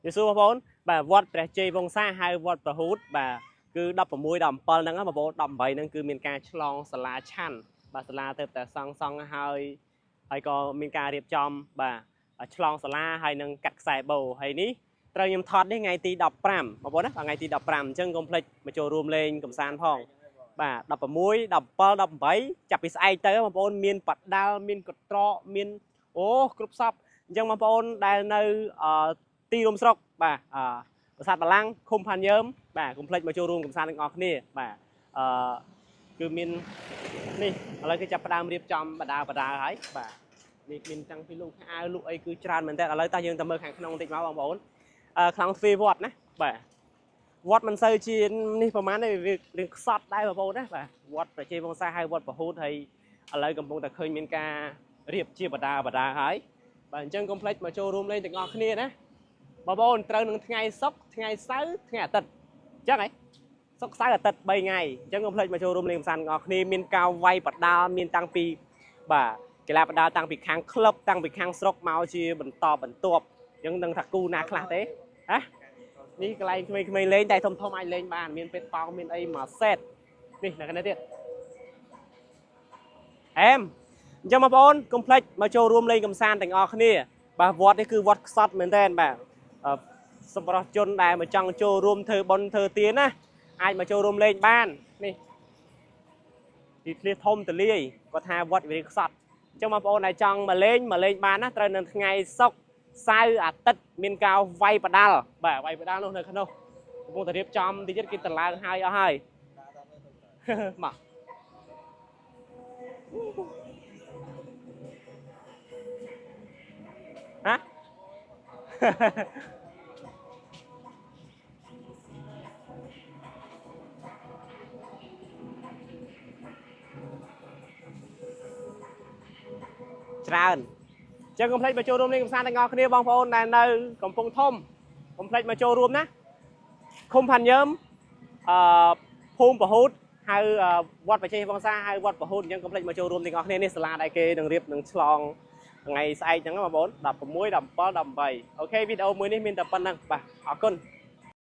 យេស៊ូបងប្អូនបាទវត្តព្រះជ័យវង្សាហៅវត្តប្រហូតបាទគឺ16 17ហ្នឹងបងប្អូន18ហ្នឹងគឺមានការឆ្លងសាលាឆាន់បាទសាលាទៅតែសង់ហើយក៏មានការរៀបចំបាទឆ្លងសាលាហើយនឹងកាត់ខ្សែបូហើយនេះត្រូវខ្ញុំថតនេះថ្ងៃទី15បងប្អូនណាថ្ងៃទី15អញ្ចឹងកុំភ្លេចមកចូលរួមលេងកំសាន្តផងបាទ16 17 18ចាប់ពីស្អែកទៅបងប្អូនមានបដាល់មានកត្រកមានអូគ្រប់សពអញ្ចឹងបងប្អូនដែលនៅទីរួមស្រុកបាទប្រាសាទបាឡាំងឃុំផានយើមបាទកុំភ្លេចមកចូលរួមកំសាន្តទាំងអស់គ្នាបាទគឺមាននេះឥឡូវគេចាប់ផ្ដើមរៀបចំបដាហើយបាទនេះមានតាំងពីលុកអាវលុកអីគឺច្រើនមែនតើឥឡូវតោះយើងទៅមើលខាងក្នុងបន្តិចមកបងប្អូនក្នុងទ្វារវត្តណាបាទវត្តមិនសូវជានេះប្រហែលទេវារឿងខ្សត់ដែរបងប្អូនណាបាទវត្តប្រជាវង្សាហៅវត្តប្រហូតហើយឥឡូវកំពុងតែឃើញមានការរៀបជាបដាហើយបាទអញ្ចឹងកុំភ្លេចមកចូលរួមលេងទាំងអស់គ្នាណាបងប្អូនត្រូវនឹងថ្ងៃសុក្រថ្ងៃសៅរ៍ថ្ងៃអាទិត្យអញ្ចឹងហ៎សុក្រសៅរ៍អាទិត្យ3ថ្ងៃអញ្ចឹងកុំភ្លេចមកចូលរួមលេងកំសាន្តទាំងអស់គ្នាមានការវាយបដាមានតាំងពីបាទកីឡាបដាតាំងពីខាងក្លឹបតាំងពីខាងស្រុកមកជាបន្តបន្ទាប់អញ្ចឹងនឹងថាគូណាខ្លះទេហ៎នេះកន្លែងក្មេងៗលេងតែធំអាចលេងបានមានពេទ្យប៉ោងមានអីមួយសេតនេះនៅខាងនេះទៀតអែមអញ្ចឹងបងប្អូនកុំភ្លេចមកចូលរួមលេងកំសាន្តទាំងអស់គ្នាបាទវត្តនេះគឺវត្តខ្សត់មែនតើបាទសម្រាប់ជនដែលមកចង់ចូលរួមធ្វើបុណ្យធ្វើទានណាអាចមកចូលរួមលេងបាននេះទីធ្លាធំទលាយគាត់ថាវត្តវិរិយខ្សត់អញ្ចឹងបងប្អូនដែលចង់មកលេងបានណាត្រូវនៅថ្ងៃសុក្រសៅរ៍អាទិត្យមានការវាយបដាល់បាទវាយបដាល់នោះនៅក្នុងកំពុងតែរៀបចំតិចទៀតគេតឡើងហើយអស់ហើយមកហ៎ច្រើនអញ្ចឹងកុំភ្លេចមកចូលរួមលេងកំសាន្តទាំងអស់គ្នាបងប្អូនដែលនៅកំពង់ធំកុំភ្លេចមកចូលរួមណាឃុំផាន់យើមភូមិប្រហូតហៅវត្តបច្ចេកវង្សាហៅវត្តប្រហូតអញ្ចឹងកុំភ្លេចមកចូលរួមទាំងអស់គ្នានេះសាលាដែលគេនឹងរៀបនឹងឆ្លងថ្ងៃស្អែកហ្នឹងបងប្អូន16 17 18អូខេវីដេអូមួយនេះមានតែប៉ុណ្្នឹងបាទអរគុណ